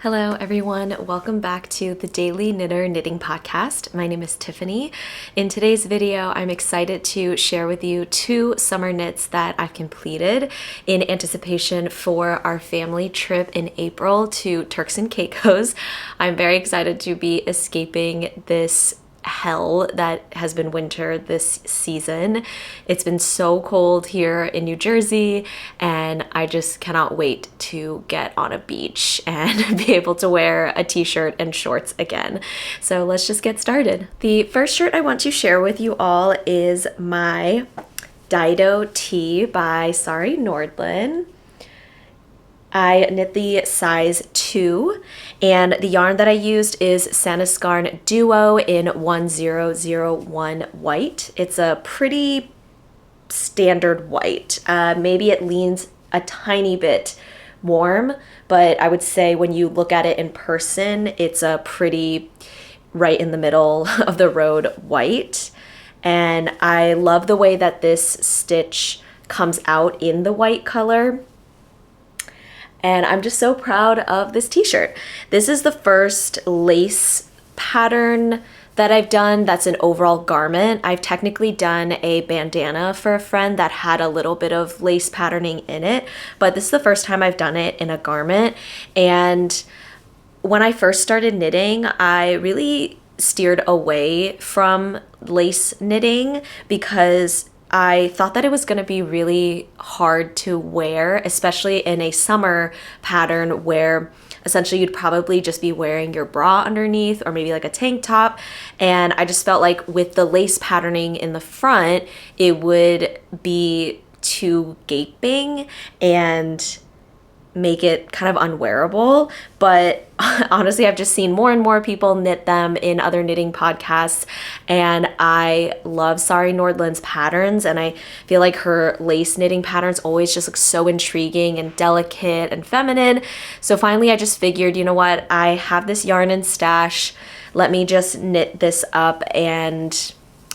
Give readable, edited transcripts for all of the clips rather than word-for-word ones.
Hello everyone, welcome back to the Daily Knitter Knitting Podcast. My name is Tiffany. In today's video, I'm excited to share with you 2 summer knits that I've completed in anticipation for our family trip in April to Turks and Caicos. I'm very excited to be escaping this hell that has been winter this season. It's been so cold here in New Jersey, and I just cannot wait to get on a beach and be able to wear a t-shirt and shorts again. So let's just get started. The first shirt I want to share with you all is my Dido tee by Sari Nordlund. I knit the size 2, and the yarn that I used is Sanascarn Duo in 1001 white. It's a pretty standard white. Maybe it leans a tiny bit warm, but I would say when you look at it in person, it's a pretty right in the middle of the road white. And I love the way that this stitch comes out in the white color. And I'm just so proud of this t-shirt. This is the first lace pattern that I've done that's an overall garment. I've technically done a bandana for a friend that had a little bit of lace patterning in it, but this is the first time I've done it in a garment. And when I first started knitting, I really steered away from lace knitting because I thought that it was going to be really hard to wear, especially in a summer pattern where essentially you'd probably just be wearing your bra underneath or maybe like a tank top. And I just felt like with the lace patterning in the front, it would be too gaping and make it kind of unwearable. But honestly, I've just seen more and more people knit them in other knitting podcasts, and I love Sari Nordlund's patterns, and I feel like her lace knitting patterns always just look so intriguing and delicate and feminine. So finally I just figured, you know what, I have this yarn in stash, let me just knit this up and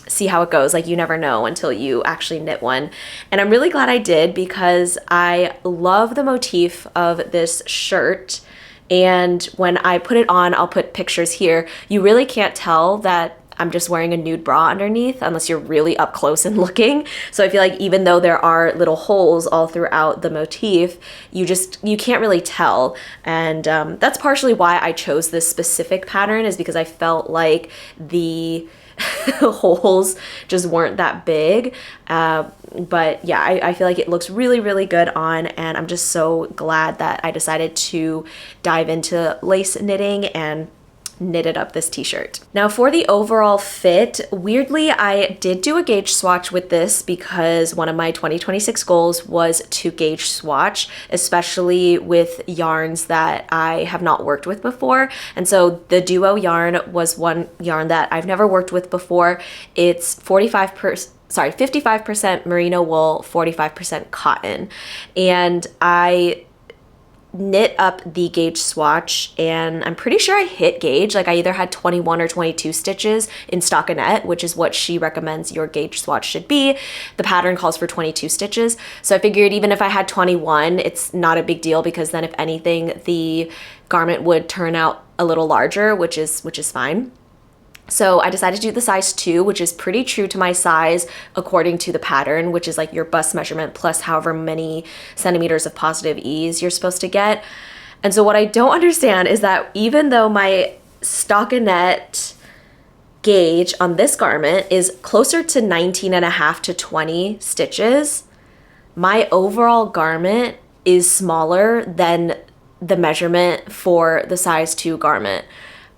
see how it goes. Like, you never know until you actually knit one. And I'm really glad I did because I love the motif of this shirt. And when I put it on, I'll put pictures here. You really can't tell that I'm just wearing a nude bra underneath unless you're really up close and looking. So I feel like even though there are little holes all throughout the motif, you can't really tell. And that's partially why I chose this specific pattern, is because I felt like the holes just weren't that big. But yeah, I feel like it looks really, really good on, and I'm just so glad that I decided to dive into lace knitting and knitted up this t-shirt. Now for the overall fit, weirdly, I did do a gauge swatch with this because one of my 2026 goals was to gauge swatch, especially with yarns that I have not worked with before. And so the Duo yarn was one yarn that I've never worked with before. It's 55% merino wool, 45% cotton. And I knit up the gauge swatch, and I'm pretty sure I hit gauge. Like, I either had 21 or 22 stitches in stockinette, which is what she recommends your gauge swatch should be. The pattern calls for 22 stitches. So I figured even if I had 21, it's not a big deal, because then if anything, the garment would turn out a little larger, which is fine. So I decided to do the size 2, which is pretty true to my size according to the pattern, which is like your bust measurement plus however many centimeters of positive ease you're supposed to get. And so what I don't understand is that even though my stockinette gauge on this garment is closer to 19.5 to 20 stitches, my overall garment is smaller than the measurement for the size 2 garment.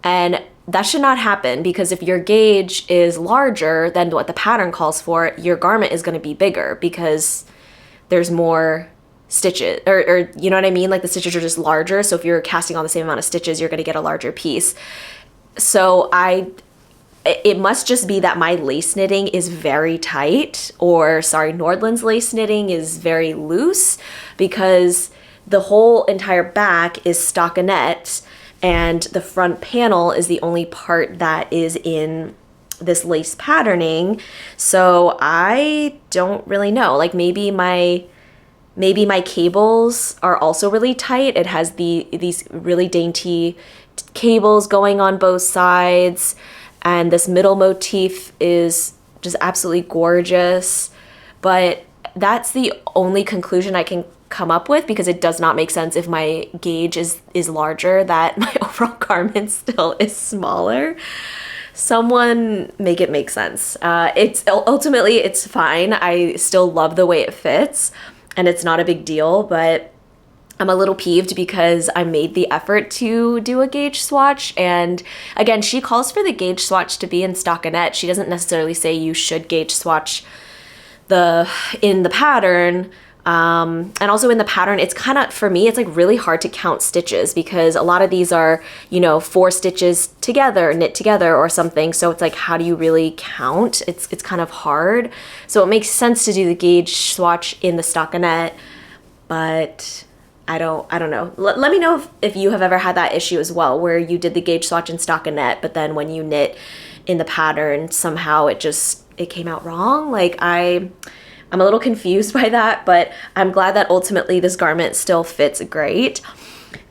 And that should not happen, because if your gauge is larger than what the pattern calls for, your garment is going to be bigger because there's more stitches, or you know what I mean? Like, the stitches are just larger. So if you're casting on the same amount of stitches, you're going to get a larger piece. So it must just be that my lace knitting is very tight, or Sari Nordlund's lace knitting is very loose, because the whole entire back is stockinette, and the front panel is the only part that is in this lace patterning. So I don't really know. Like, maybe my maybe my cables are also really tight. It has these really dainty cables going on both sides, and this middle motif is just absolutely gorgeous. But that's the only conclusion I can come up with, because it does not make sense if my gauge is larger that my overall garment still is smaller. Someone make it make sense. It's ultimately, it's fine. I still love the way it fits, and it's not a big deal, but I'm a little peeved because I made the effort to do a gauge swatch. And again, she calls for the gauge swatch to be in stockinette. She doesn't necessarily say you should gauge swatch in the pattern. And also in the pattern, it's kind of, for me, it's like really hard to count stitches, because a lot of these are, 4 stitches together, knit together or something. So it's like, how do you really count? It's kind of hard. So it makes sense to do the gauge swatch in the stockinette, but I don't know. Let me know if you have ever had that issue as well, where you did the gauge swatch in stockinette, but then when you knit in the pattern, somehow it came out wrong. Like I'm a little confused by that, but I'm glad that ultimately this garment still fits great.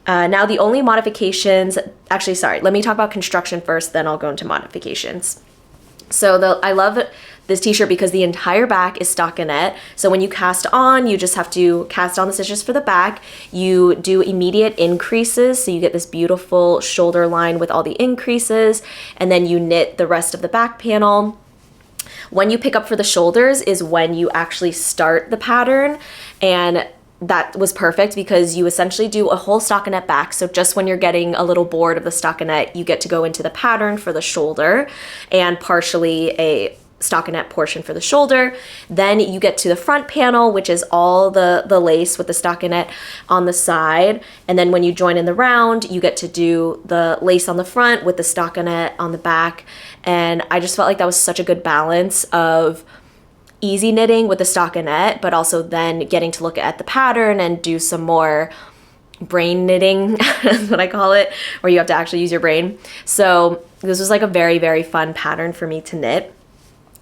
Now the only modifications, actually, sorry, let me talk about construction first, then I'll go into modifications. So I love this t-shirt because the entire back is stockinette. So when you cast on, you just have to cast on the stitches for the back. You do immediate increases, so you get this beautiful shoulder line with all the increases, and then you knit the rest of the back panel. When you pick up for the shoulders is when you actually start the pattern, and that was perfect because you essentially do a whole stockinette back. So just when you're getting a little bored of the stockinette, you get to go into the pattern for the shoulder and partially a stockinette portion for the shoulder. Then you get to the front panel, which is all the lace with the stockinette on the side. And then when you join in the round, you get to do the lace on the front with the stockinette on the back. And I just felt like that was such a good balance of easy knitting with the stockinette, but also then getting to look at the pattern and do some more brain knitting, that's what I call it, where you have to actually use your brain. So this was like a very, very fun pattern for me to knit.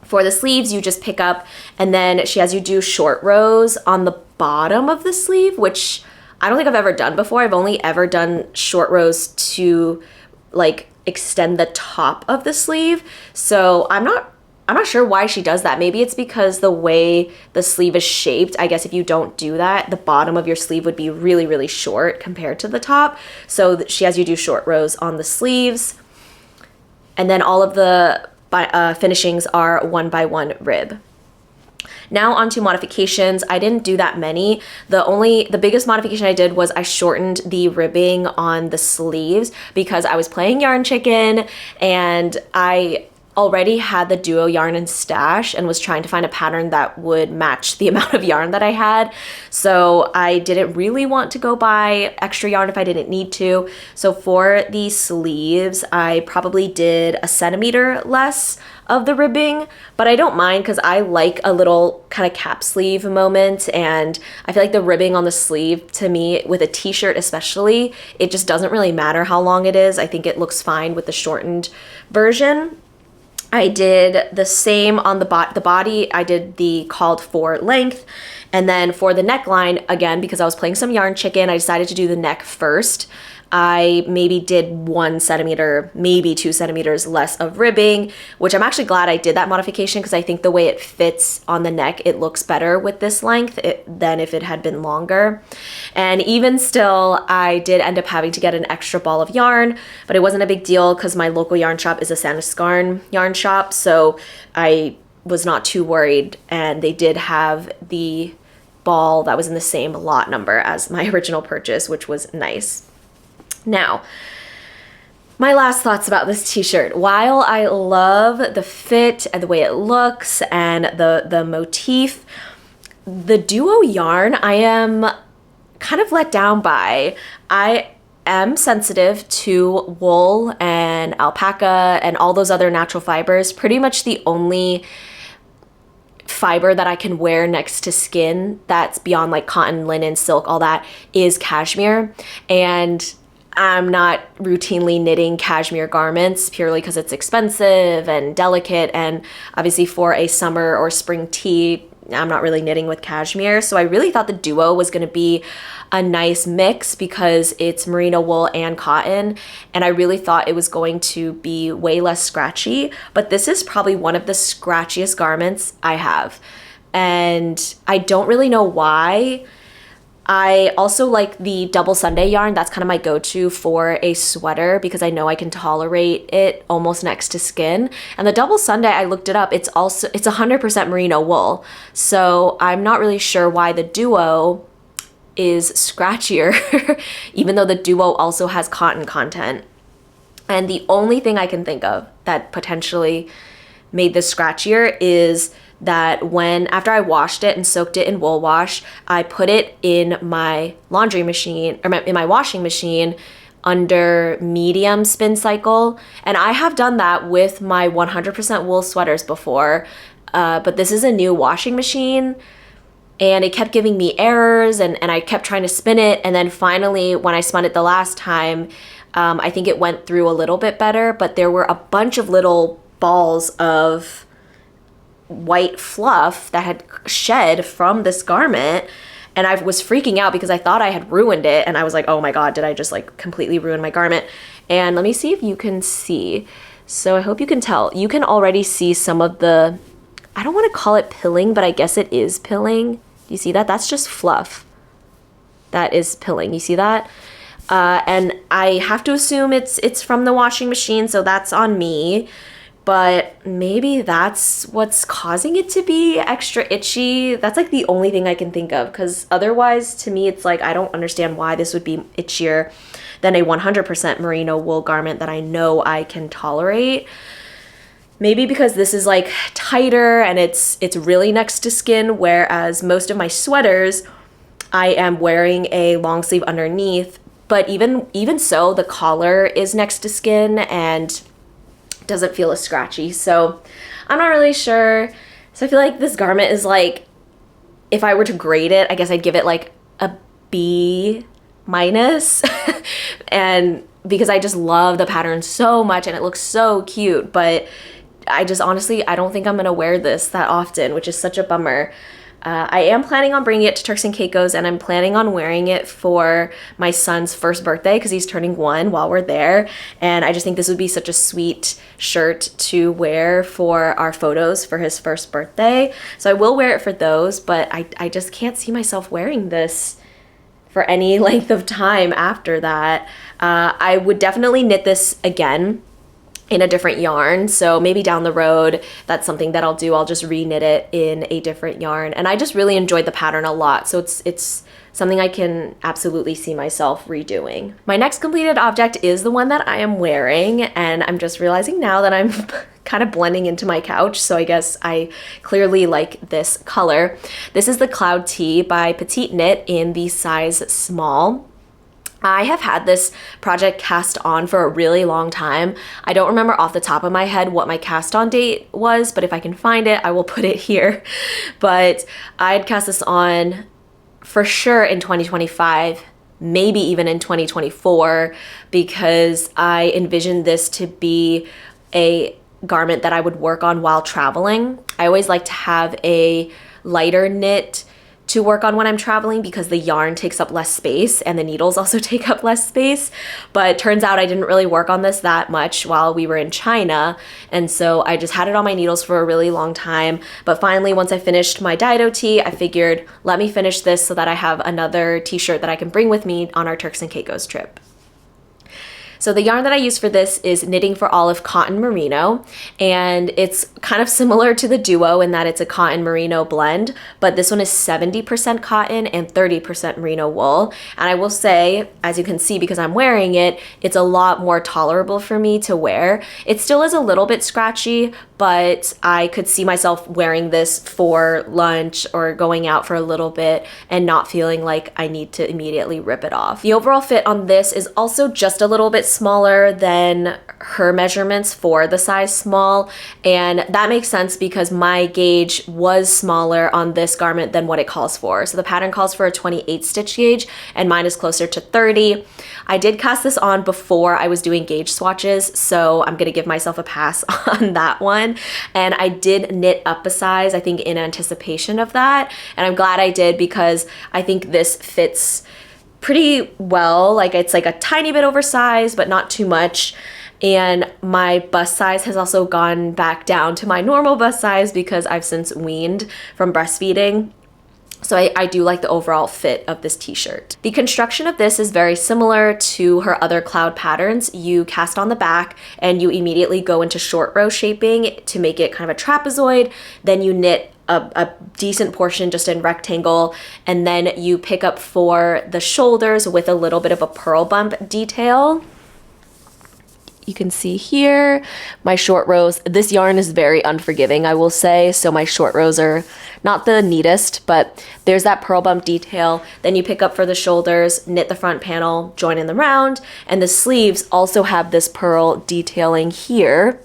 For the sleeves, you just pick up, and then she has you do short rows on the bottom of the sleeve, which I don't think I've ever done before. I've only ever done short rows to like extend the top of the sleeve. So I'm not sure why she does that. Maybe it's because the way the sleeve is shaped. I guess if you don't do that, the bottom of your sleeve would be really, really short compared to the top. So she has you do short rows on the sleeves. And then all of the finishings are 1x1 rib. Now onto modifications. I didn't do that many. The biggest modification I did was I shortened the ribbing on the sleeves because I was playing Yarn Chicken and I already had the duo yarn in stash and was trying to find a pattern that would match the amount of yarn that I had. So I didn't really want to go buy extra yarn if I didn't need to. So for the sleeves, I probably did a centimeter less of the ribbing, but I don't mind because I like a little kind of cap sleeve moment, and I feel like the ribbing on the sleeve, to me, with a t-shirt especially, it just doesn't really matter how long it is. I think it looks fine with the shortened version. I did the same on the body. I did the called for length. And then for the neckline, again, because I was playing some Yarn Chicken, I decided to do the neck first. I maybe did 1 centimeter, maybe 2 centimeters less of ribbing, which I'm actually glad I did that modification because I think the way it fits on the neck, it looks better with this length than if it had been longer. And even still, I did end up having to get an extra ball of yarn, but it wasn't a big deal because my local yarn shop is a Sandiscarn yarn shop, so I was not too worried, and they did have the ball that was in the same lot number as my original purchase, which was nice. Now, my last thoughts about this t-shirt. While I love the fit and the way it looks and the motif, the duo yarn I am kind of let down by. I am sensitive to wool and alpaca and all those other natural fibers. Pretty much the only fiber that I can wear next to skin that's beyond like cotton, linen, silk, all that is cashmere. And I'm not routinely knitting cashmere garments purely because it's expensive and delicate, and obviously for a summer or spring tee, I'm not really knitting with cashmere. So I really thought the Duo was going to be a nice mix because it's merino wool and cotton. And I really thought it was going to be way less scratchy. But this is probably one of the scratchiest garments I have. And I don't really know why. I also like the double Sunday yarn. That's kind of my go-to for a sweater because I know I can tolerate it almost next to skin. And the double Sunday, I looked it up, it's 100% merino wool. So I'm not really sure why the Duo is scratchier, even though the Duo also has cotton content. And the only thing I can think of that potentially made this scratchier is that after I washed it and soaked it in wool wash, I put it in my laundry machine, or in my washing machine under medium spin cycle. And I have done that with my 100% wool sweaters before, but this is a new washing machine and it kept giving me errors and I kept trying to spin it. And then finally, when I spun it the last time, I think it went through a little bit better, but there were a bunch of little balls of white fluff that had shed from this garment, and I was freaking out because I thought I had ruined it, and I was like, oh my god, did I just like completely ruin my garment? And let me see if you can see. So I hope you can tell. You can already see some of the, I don't want to call it pilling, but I guess it is pilling. Do you see that? That's just fluff. That is pilling. You see that? And I have to assume it's from the washing machine, so that's on me. But maybe that's what's causing it to be extra itchy. That's like the only thing I can think of, because otherwise to me it's like I don't understand why this would be itchier than a 100% merino wool garment that I know I can tolerate. Maybe because this is like tighter and it's really next to skin, whereas most of my sweaters I am wearing a long sleeve underneath, but even so the collar is next to skin and doesn't feel as scratchy. So I'm not really sure. So I feel like this garment is like, if I were to grade it, I guess I'd give it like a B minus. And because I just love the pattern so much and it looks so cute, but I just honestly, I don't think I'm gonna wear this that often, which is such a bummer. I am planning on bringing it to Turks and Caicos, and I'm planning on wearing it for my son's first birthday because he's turning 1 while we're there. And I just think this would be such a sweet shirt to wear for our photos for his first birthday. So I will wear it for those, but I just can't see myself wearing this for any length of time after that. I would definitely knit this again in a different yarn. So maybe down the road, that's something that I'll do. I'll just re-knit it in a different yarn. And I just really enjoyed the pattern a lot. So it's something I can absolutely see myself redoing. My next completed object is the one that I am wearing. And I'm just realizing now that I'm kind of blending into my couch. So I guess I clearly like this color. This is the Cloud Tee by Petite Knit in the size small. I have had this project cast on for a really long time. I don't remember off the top of my head what my cast on date was, but if I can find it, I will put it here. But I'd cast this on for sure in 2025, maybe even in 2024, because I envisioned this to be a garment that I would work on while traveling. I always like to have a lighter knit to work on when I'm traveling because the yarn takes up less space and the needles also take up less space. But turns out I didn't really work on this that much while we were in China. And so I just had it on my needles for a really long time. But finally, once I finished my Dido tee, I figured, let me finish this so that I have another t-shirt that I can bring with me on our Turks and Caicos trip. So the yarn that I use for this is Knitting for Olive Cotton Merino, and it's kind of similar to the Duo in that it's a cotton merino blend, but this one is 70% cotton and 30% merino wool. And I will say, as you can see, because I'm wearing it, it's a lot more tolerable for me to wear. It still is a little bit scratchy, but I could see myself wearing this for lunch or going out for a little bit and not feeling like I need to immediately rip it off. The overall fit on this is also just a little bit smaller than her measurements for the size small, and that makes sense because my gauge was smaller on this garment than what it calls for. So the pattern calls for a 28 stitch gauge and mine is closer to 30. I did cast this on before I was doing gauge swatches, so I'm gonna give myself a pass on that one. And I did knit up a size, I think in anticipation of that, and I'm glad I did because I think this fits pretty well. Like it's like a tiny bit oversized, but not too much. And my bust size has also gone back down to my normal bust size because I've since weaned from breastfeeding. So I do like the overall fit of this t-shirt. The construction of this is very similar to her other cloud patterns. You cast on the back and you immediately go into short row shaping to make it kind of a trapezoid. Then you knit a decent portion just in rectangle, and then you pick up for the shoulders with a little bit of a purl bump detail. You can see here my short rows. This yarn is very unforgiving, I will say, so my short rows are not the neatest, but there's that purl bump detail. Then you pick up for the shoulders, knit the front panel, join in the round, and the sleeves also have this purl detailing here,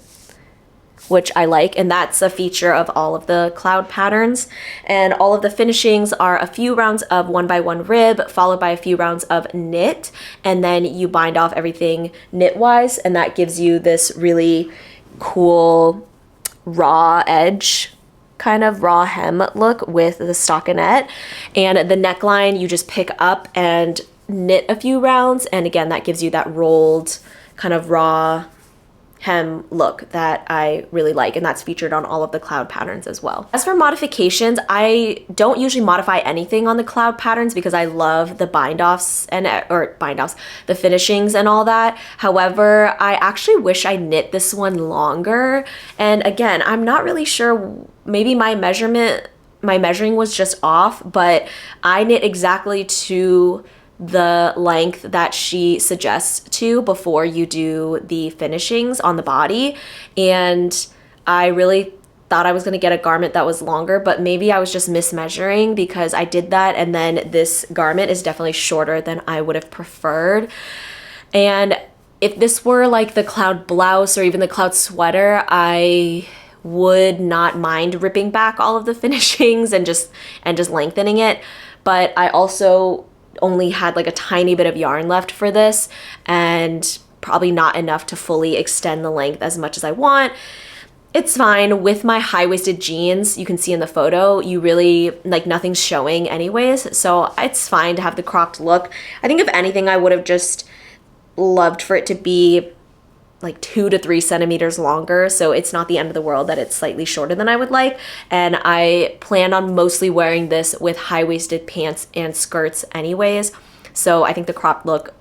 which I like, and that's a feature of all of the cloud patterns. And all of the finishings are a few rounds of 1x1 rib followed by a few rounds of knit, and then you bind off everything knit-wise, and that gives you this really cool raw edge, kind of raw hem look with the stockinette. And the neckline you just pick up and knit a few rounds, and again that gives you that rolled kind of raw hem look that I really like, and that's featured on all of the cloud patterns as well. As for modifications, I don't usually modify anything on the cloud patterns because I love the the finishings and all that. However, I actually wish I knit this one longer, and again, I'm not really sure, maybe my measuring was just off, but I knit exactly to the length that she suggests to before you do the finishings on the body. And I really thought I was going to get a garment that was longer, but maybe I was just mismeasuring because I did that, and then this garment is definitely shorter than I would have preferred. And if this were like the cloud blouse or even the cloud sweater, I would not mind ripping back all of the finishings and just lengthening it. But I also only had like a tiny bit of yarn left for this, and probably not enough to fully extend the length as much as I want. It's fine. With my high-waisted jeans, you can see in the photo, you really, like, nothing's showing anyways, so it's fine to have the cropped look. I think if anything, I would have just loved for it to be like 2 to 3 centimeters longer, so it's not the end of the world that it's slightly shorter than I would like. And I plan on mostly wearing this with high-waisted pants and skirts anyways, so I think the cropped look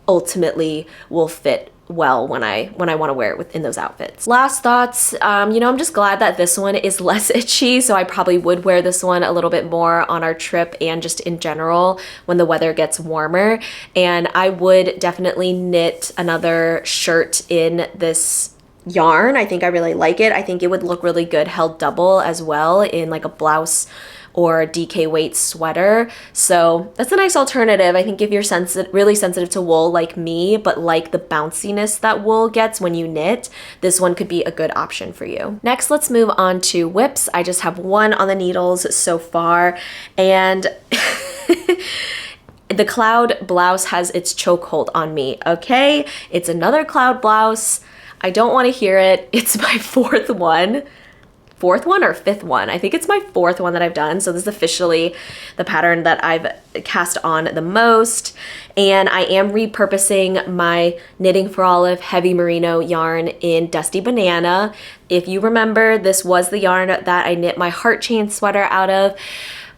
ultimately will fit well when I want to wear it within those outfits. Last thoughts, I'm just glad that this one is less itchy, so I probably would wear this one a little bit more on our trip and just in general when the weather gets warmer. And I would definitely knit another shirt in this yarn. I think I really like it. I think it would look really good held double as well in like a blouse or DK weight sweater. So that's a nice alternative. I think if you're really sensitive to wool like me, but like the bounciness that wool gets when you knit, this one could be a good option for you. Next, let's move on to whips. I just have one on the needles so far, and the cloud blouse has its chokehold on me, okay? It's another cloud blouse. I don't want to hear it. It's my fourth one or fifth one. I think it's my fourth one that I've done. So this is officially the pattern that I've cast on the most. And I am repurposing my Knitting for Olive heavy merino yarn in Dusty Banana. If you remember, this was the yarn that I knit my heart chain sweater out of.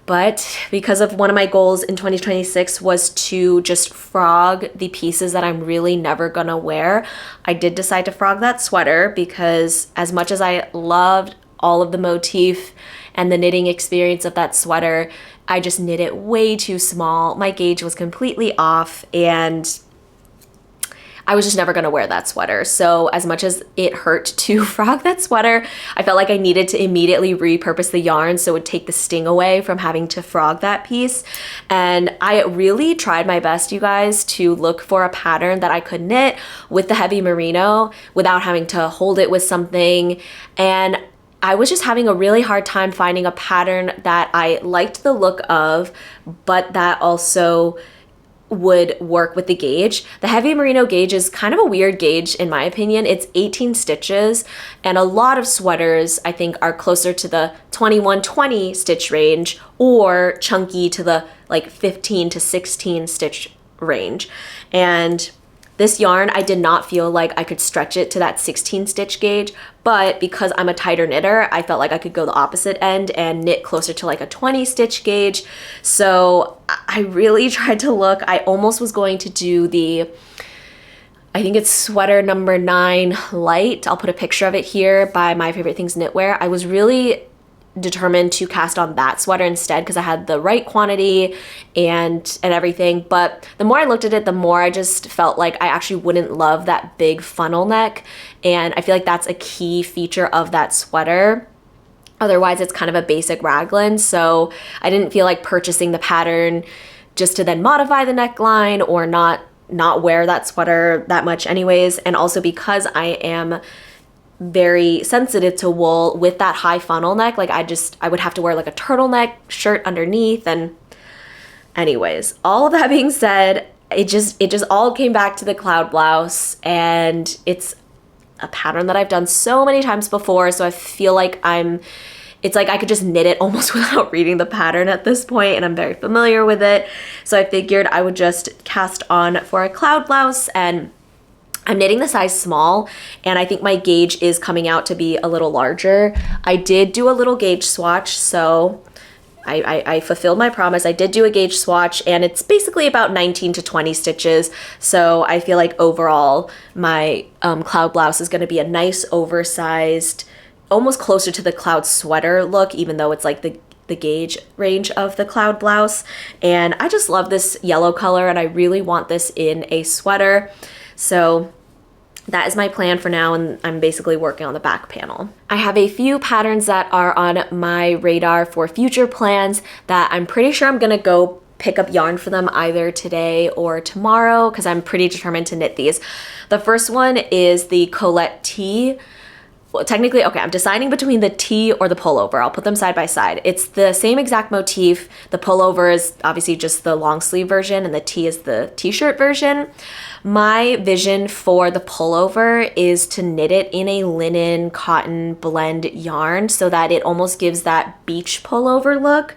But because of one of my goals in 2026 was to just frog the pieces that I'm really never gonna wear, I did decide to frog that sweater because as much as I loved all of the motif and the knitting experience of that sweater, I just knit it way too small. My gauge was completely off, and I was just never gonna wear that sweater. So as much as it hurt to frog that sweater, I felt like I needed to immediately repurpose the yarn so it would take the sting away from having to frog that piece. And I really tried my best, you guys, to look for a pattern that I could knit with the heavy merino without having to hold it with something. And I was just having a really hard time finding a pattern that I liked the look of, but that also would work with the gauge. The heavy merino gauge is kind of a weird gauge in my opinion. It's 18 stitches, and a lot of sweaters I think are closer to the 21-20 stitch range or chunky to the like 15 to 16 stitch range. And this yarn, I did not feel like I could stretch it to that 16 stitch gauge, but because I'm a tighter knitter, I felt like I could go the opposite end and knit closer to like a 20 stitch gauge. So I really tried to look. I almost was going to do I think it's sweater number 9 light. I'll put a picture of it here by My Favorite Things Knitwear. I was really determined to cast on that sweater instead because I had the right quantity and everything. But the more I looked at it, the more I just felt like I actually wouldn't love that big funnel neck. And I feel like that's a key feature of that sweater. Otherwise, it's kind of a basic raglan. So I didn't feel like purchasing the pattern just to then modify the neckline or not wear that sweater that much anyways. And also because I am very sensitive to wool with that high funnel neck, like I would have to wear like a turtleneck shirt underneath. And anyways, all of that being said, it just all came back to the cloud blouse, and it's a pattern that I've done so many times before, so I feel like it's like I could just knit it almost without reading the pattern at this point, and I'm very familiar with it. So I figured I would just cast on for a cloud blouse, and I'm knitting the size small, and I think my gauge is coming out to be a little larger. I did do a little gauge swatch, so I fulfilled my promise. I did do a gauge swatch, and it's basically about 19 to 20 stitches. So I feel like overall my cloud blouse is going to be a nice oversized, almost closer to the cloud sweater look, even though it's like the gauge range of the cloud blouse. And I just love this yellow color, and I really want this in a sweater. So that is my plan for now, and I'm basically working on the back panel. I have a few patterns that are on my radar for future plans that I'm pretty sure I'm gonna go pick up yarn for them either today or tomorrow because I'm pretty determined to knit these. The first one is the Colette tee. Well, technically, okay, I'm deciding between the tee or the pullover. I'll put them side by side. It's the same exact motif. The pullover is obviously just the long sleeve version, and the tee is the t-shirt version. My vision for the pullover is to knit it in a linen cotton blend yarn so that it almost gives that beach pullover look.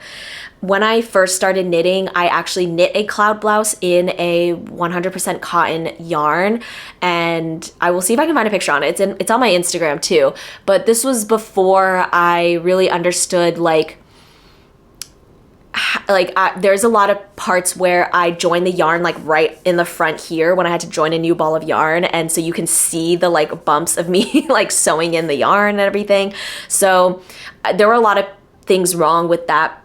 When I first started knitting, I actually knit a cloud blouse in a 100% cotton yarn, and I will see if I can find a picture on it. It's on my Instagram too, but this was before I really understood there's a lot of parts where I join the yarn like right in the front here when I had to join a new ball of yarn, and so you can see the like bumps of me like sewing in the yarn and everything. So there were a lot of things wrong with that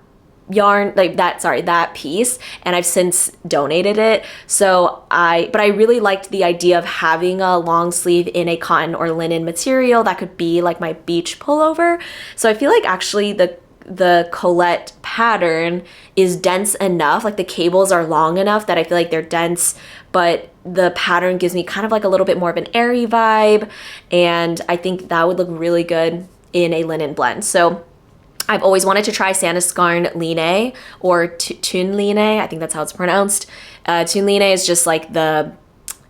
yarn, that piece, and I've since donated it. But I really liked the idea of having a long sleeve in a cotton or linen material that could be like my beach pullover. So I feel like actually the Colette pattern is dense enough, like the cables are long enough that I feel like they're dense, but the pattern gives me kind of like a little bit more of an airy vibe, and I think that would look really good in a linen blend. So I've always wanted to try Sanascarn Line or Tune Line. I think that's how it's pronounced. Tune Line is just like the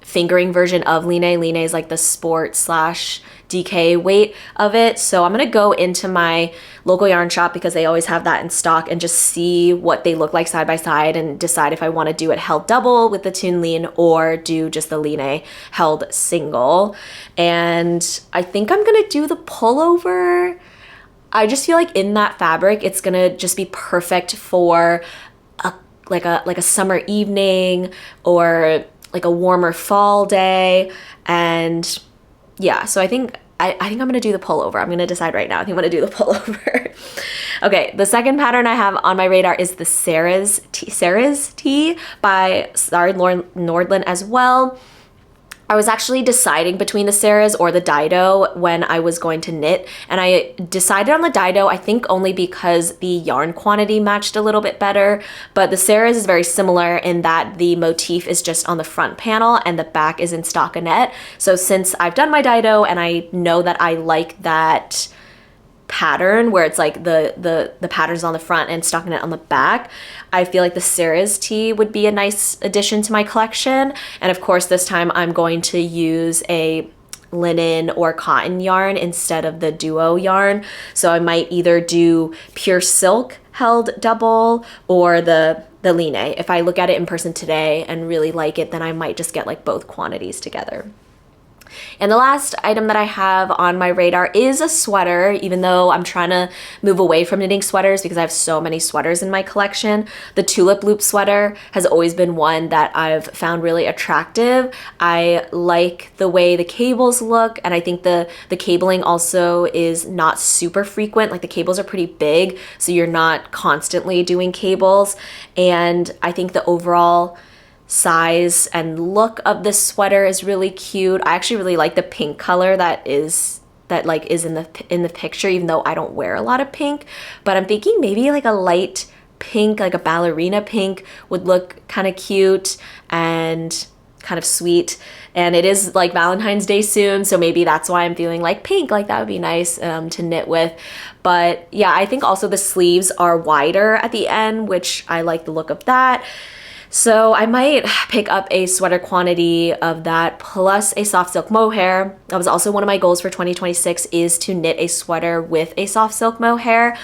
fingering version of Line. Line is like the sport / DK weight of it. So I'm gonna go into my local yarn shop because they always have that in stock and just see what they look like side by side and decide if I want to do it held double with the Tune Lean or do just the Line held single. And I think I'm gonna do the pullover. I just feel like in that fabric, it's gonna just be perfect for a summer evening or like a warmer fall day. And yeah, so I think I'm gonna do the pullover. I'm gonna decide right now. I think I'm gonna do the pullover. Okay, the second pattern I have on my radar is the Sarah's Tee by Nordland as well. I was actually deciding between the Sarah's or the Dido when I was going to knit, and I decided on the Dido, I think only because the yarn quantity matched a little bit better, but the Sarah's is very similar in that the motif is just on the front panel and the back is in stockinette. So since I've done my Dido and I know that I like that pattern where it's like the patterns on the front and stockinette on the back, I feel like the Sarah's tee would be a nice addition to my collection. And of course this time I'm going to use a linen or cotton yarn instead of the duo yarn. So I might either do pure silk held double or the line. If I look at it in person today and really like it, then I might just get like both quantities together. And the last item that I have on my radar is a sweater, even though I'm trying to move away from knitting sweaters because I have so many sweaters in my collection. The tulip loop sweater has always been one that I've found really attractive. I like the way the cables look, and I think the cabling also is not super frequent. Like the cables are pretty big, so you're not constantly doing cables. And I think the overall size and look of this sweater is really cute. I actually really like the pink color that is in the picture, even though I don't wear a lot of pink, but I'm thinking maybe like a light pink, like a ballerina pink would look kind of cute and kind of sweet. And it is like Valentine's Day soon, so maybe that's why I'm feeling like pink, like that would be nice to knit with. But yeah, I think also the sleeves are wider at the end, which I like the look of that. So I might pick up a sweater quantity of that plus a soft silk mohair. That was also one of my goals for 2026, is to knit a sweater with a soft silk mohair.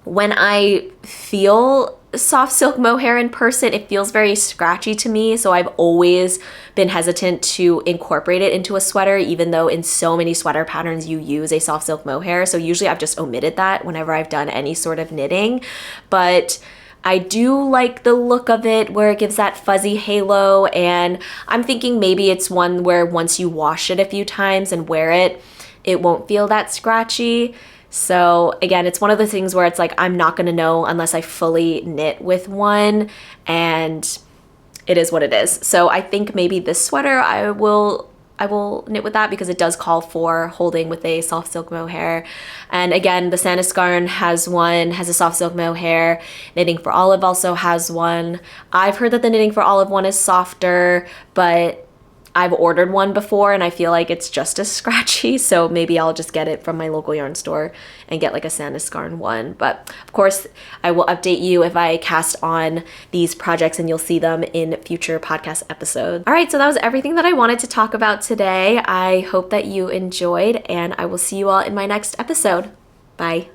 When I feel soft silk mohair in person, it feels very scratchy to me, so I've always been hesitant to incorporate it into a sweater, even though in so many sweater patterns you use a soft silk mohair. So usually I've just omitted that whenever I've done any sort of knitting. But I do like the look of it where it gives that fuzzy halo, and I'm thinking maybe it's one where once you wash it a few times and wear it, it won't feel that scratchy. So again, it's one of the things where it's like I'm not gonna know unless I fully knit with one, and it is what it is. So I think maybe this sweater I will knit with that because it does call for holding with a soft silk mohair. And again, the Santa Scarn has a soft silk mohair. Knitting for Olive also has one. I've heard that the Knitting for Olive one is softer, but I've ordered one before and I feel like it's just as scratchy, so maybe I'll just get it from my local yarn store and get like a Santa Scarn one. But of course, I will update you if I cast on these projects, and you'll see them in future podcast episodes. All right, so that was everything that I wanted to talk about today. I hope that you enjoyed, and I will see you all in my next episode. Bye.